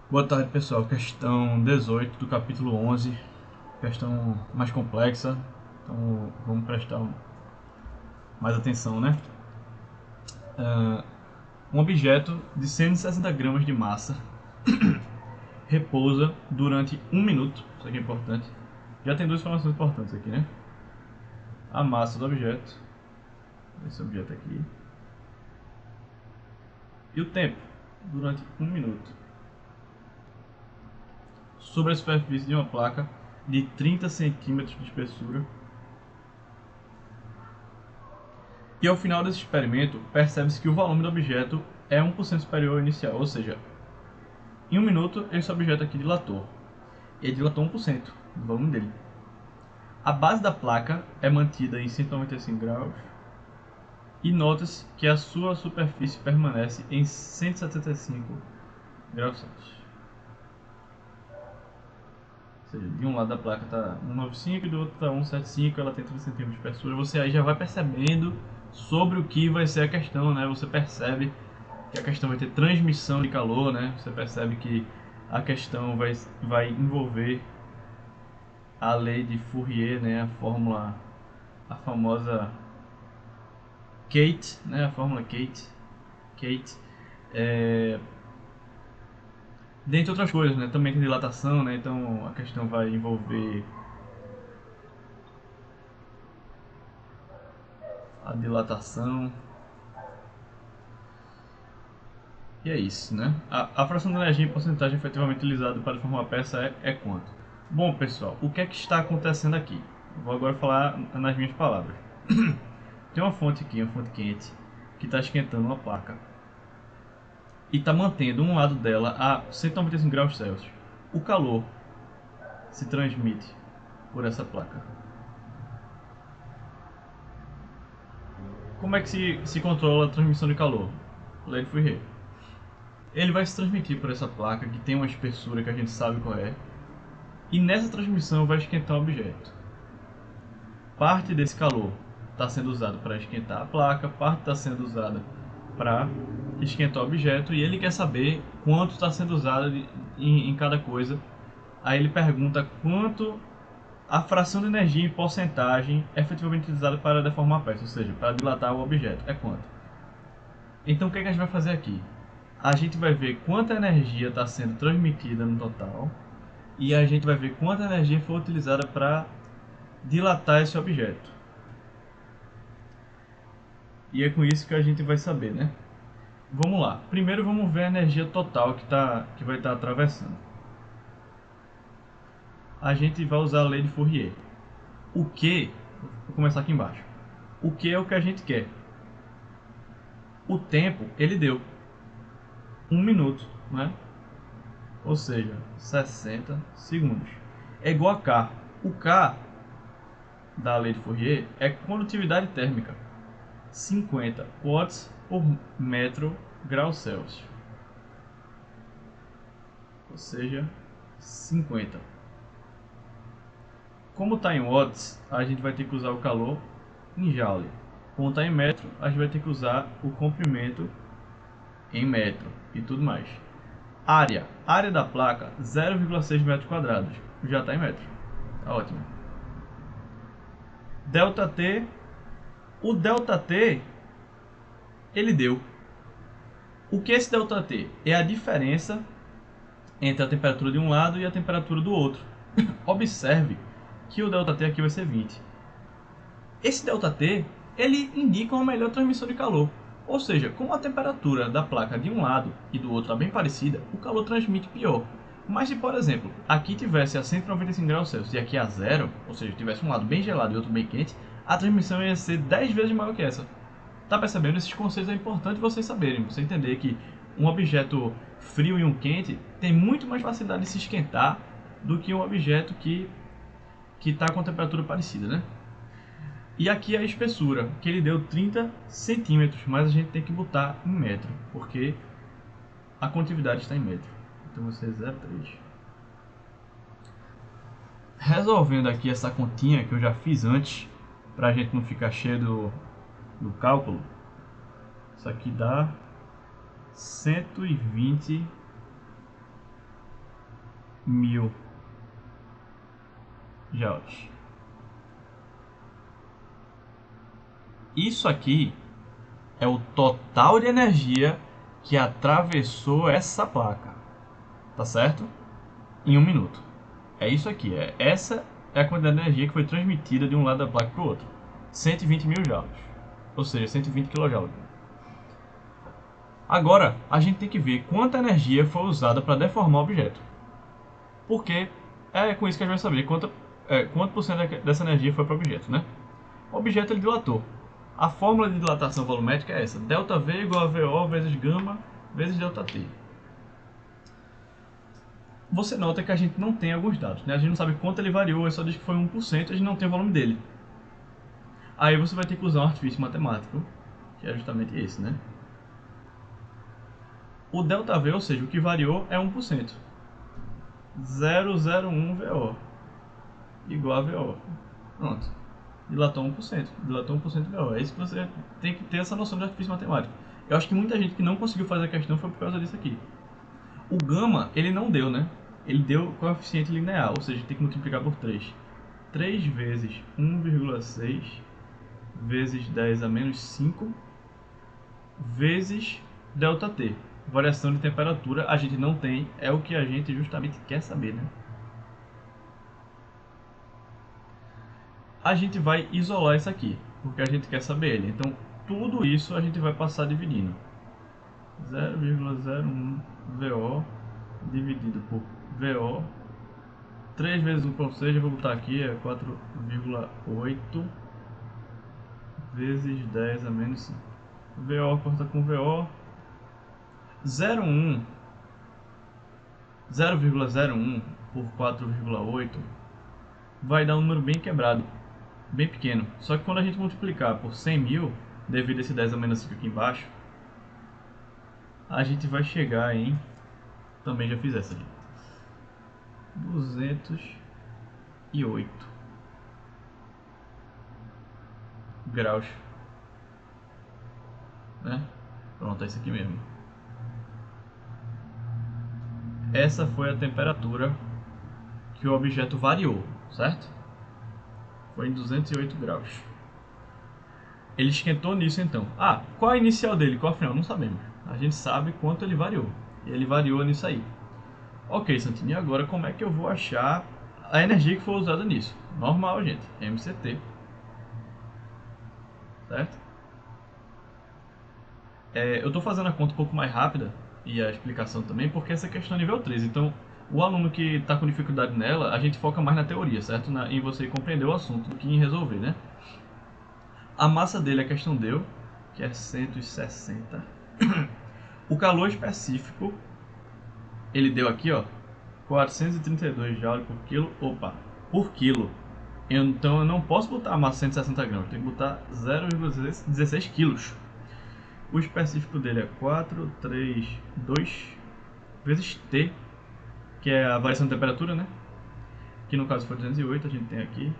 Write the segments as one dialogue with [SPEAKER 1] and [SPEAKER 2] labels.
[SPEAKER 1] Boa tarde, pessoal. Questão 18 do capítulo 11, questão mais complexa, então vamos prestar mais atenção, né? Um objeto de 160 gramas de massa repousa durante 1 minuto, isso aqui é importante. Já tem duas informações importantes aqui, né? A massa do objeto, esse objeto aqui, e o tempo, durante 1 minuto, sobre a superfície de uma placa de 30 centímetros de espessura. E ao final desse experimento, percebe-se que o volume do objeto é 1% superior ao inicial, ou seja, em 1 minuto esse objeto aqui dilatou. Ele dilatou 1% do volume dele. A base da placa é mantida em 195 graus e nota-se que a sua superfície permanece em 175 graus Celsius. Ou seja, de um lado da placa está 195 e do outro está 175, ela tem 30 centímetros de espessura. Você aí já vai percebendo sobre o que vai ser a questão, né? Você percebe que a questão vai ter transmissão de calor, né? Você percebe que a questão vai envolver a lei de Fourier, né? A fórmula, a famosa Kate, né? A fórmula Kate, dentre outras coisas, né? Também tem dilatação, né? Então a questão vai envolver a dilatação. E é isso, né? A fração de energia em porcentagem efetivamente utilizada para formar a peça é quanto? Bom, pessoal, o que é que está acontecendo aqui? Vou agora falar nas minhas palavras. Tem uma fonte aqui, uma fonte quente, que está esquentando uma placa e está mantendo um lado dela a 195 graus Celsius. O calor se transmite por essa placa. Como é que se controla a transmissão de calor? Lei de Fourier. Ele vai se transmitir por essa placa que tem uma espessura que a gente sabe qual é, e nessa transmissão vai esquentar o objeto. Parte desse calor está sendo usado para esquentar a placa, parte está sendo usada para esquentar o objeto, e ele quer saber quanto está sendo usado em cada coisa. Aí ele pergunta quanto a fração de energia em porcentagem é efetivamente utilizada para deformar a peça, ou seja, para dilatar o objeto, é quanto. Então o que a gente vai fazer aqui? A gente vai ver quanta energia está sendo transmitida no total, e a gente vai ver quanta energia foi utilizada para dilatar esse objeto. E é com isso que a gente vai saber, né? Vamos lá. Primeiro vamos ver a energia total que vai estar atravessando. A gente vai usar a lei de Fourier. O que, vou começar aqui embaixo. O que é o que a gente quer? O tempo, ele deu 1 minuto, né? Ou seja, 60 segundos. É igual a K. O K da lei de Fourier é condutividade térmica. 50 watts por metro grau Celsius. Ou seja, 50. Como está em watts, a gente vai ter que usar o calor em joule. Como está em metro, a gente vai ter que usar o comprimento em metro e tudo mais. Área da placa, 0,6 metros quadrados. Já está em metro. Tá ótimo. Delta T. O delta T, ele deu. O que é esse delta T? É a diferença entre a temperatura de um lado e a temperatura do outro. Observe que o delta T aqui vai ser 20. Esse ΔT, ele indica uma melhor transmissão de calor. Ou seja, como a temperatura da placa de um lado e do outro está bem parecida, o calor transmite pior. Mas se, por exemplo, aqui tivesse a 195 graus Celsius e aqui a 0, ou seja, tivesse um lado bem gelado e outro bem quente, a transmissão ia ser 10 vezes maior que essa. Tá percebendo? Esses conceitos é importante vocês saberem, você entender que um objeto frio e um quente tem muito mais facilidade de se esquentar do que um objeto que está com a temperatura parecida, né? E aqui a espessura, que ele deu 30 centímetros, mas a gente tem que botar em metro, porque a condutividade está em metro. Então vai ser 0,3. Resolvendo aqui essa continha que eu já fiz antes, para a gente não ficar cheio do cálculo, isso aqui dá 120 mil joules. Isso aqui é o total de energia que atravessou essa placa, tá certo? Em 1 minuto. É isso aqui, essa é a quantidade de energia que foi transmitida de um lado da placa para o outro. 120 mil joules, ou seja, 120 kJ. Agora, a gente tem que ver quanta energia foi usada para deformar o objeto. Porque é com isso que a gente vai saber quanto por cento dessa energia foi para o objeto, né? O objeto ele dilatou. A fórmula de dilatação volumétrica é essa: ΔV igual a VO vezes gama vezes ΔT. Você nota que a gente não tem alguns dados, né? A gente não sabe quanto ele variou, ele só diz que foi 1%, a gente não tem o volume dele. Aí você vai ter que usar um artifício matemático, que é justamente esse, né? O ΔV, ou seja, o que variou é 1%. 001 VO igual a VO. Pronto. Dilatou 1%. Dilatou 1% VO. É isso que você tem que ter essa noção de artifício matemático. Eu acho que muita gente que não conseguiu fazer a questão foi por causa disso aqui. O gama, ele não deu, né? Ele deu coeficiente linear, ou seja, tem que multiplicar por 3. 3 vezes 1,6 vezes 10 a menos 5 vezes ΔT. Variação de temperatura a gente não tem, é o que a gente justamente quer saber, né? A gente vai isolar isso aqui, porque a gente quer saber ele. Então, tudo isso a gente vai passar dividindo. 0,01 VO dividido por VO. 3 vezes 1,6, eu vou botar aqui, é 4,8 vezes 10 a menos 5. VO corta com VO. 0,01 por 4,8 vai dar um número bem quebrado, bem pequeno. Só que quando a gente multiplicar por 100 mil, devido a esse 10 a menos 5 aqui embaixo, a gente vai chegar em... Também já fiz essa aqui. 208 graus. Né? Pronto, é isso aqui mesmo. Essa foi a temperatura que o objeto variou, certo? Foi em 208 graus. Ele esquentou nisso então. Ah, qual a inicial dele? Qual a final? Não sabemos. A gente sabe quanto ele variou. E ele variou nisso aí. Ok, Santini, e agora como é que eu vou achar a energia que foi usada nisso? Normal, gente. MCT. Certo? Eu estou fazendo a conta um pouco mais rápida e a explicação também, porque essa questão é nível 3. Então, o aluno que está com dificuldade nela, a gente foca mais na teoria, certo? Em você compreender o assunto do que em resolver, né? A massa dele, a questão deu, que é 160. O calor específico, ele deu aqui, ó, 432 joules por quilo. Opa, por quilo. Então eu não posso botar a massa 160 gramas, tenho que botar 0,16 quilos. O específico dele é 432 vezes T, que é a variação de temperatura, né? Que no caso foi 208, a gente tem aqui.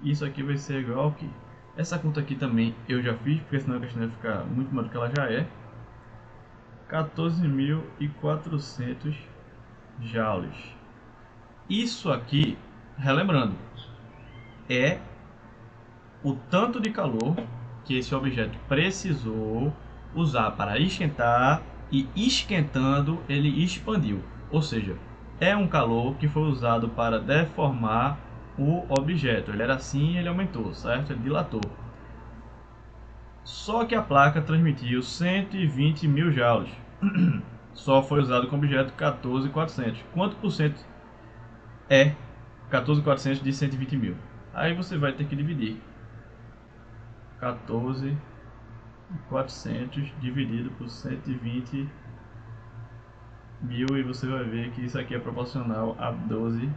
[SPEAKER 1] Isso aqui vai ser igual ao que... Essa conta aqui também eu já fiz, porque senão a questão vai ficar muito maior do que ela já é. 14.400 joules. Isso aqui, relembrando, é o tanto de calor que esse objeto precisou usar para esquentar, e esquentando ele expandiu. Ou seja, é um calor que foi usado para deformar o objeto. Ele era assim e ele aumentou, certo? Ele dilatou. Só que a placa transmitiu 120 mil joules. Só foi usado com objeto 14.400. Quanto por cento é 14.400 de 120 mil? Aí você vai ter que dividir 14.400 dividido por 120 mil, e você vai ver que isso aqui é proporcional a 12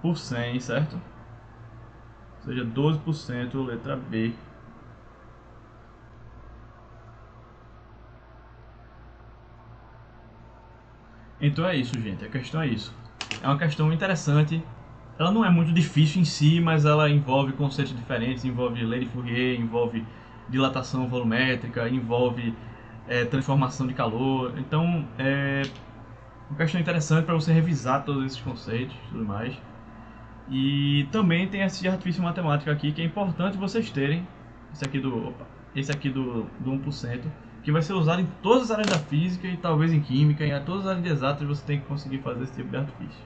[SPEAKER 1] por 100, certo? Ou seja, 12%, letra B. Então é isso, gente. A questão é isso. É uma questão interessante. Ela não é muito difícil em si, mas ela envolve conceitos diferentes. Envolve lei de Fourier, envolve dilatação volumétrica, envolve transformação de calor. Então, questão interessante para você revisar todos esses conceitos e tudo mais. E também tem esse artifício matemático aqui que é importante vocês terem. Esse aqui do 1%, que vai ser usado em todas as áreas da física e talvez em química, em todas as áreas de exatas você tem que conseguir fazer esse tipo de artifício.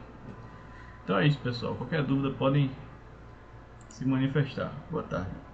[SPEAKER 1] Então é isso, pessoal. Qualquer dúvida podem se manifestar. Boa tarde.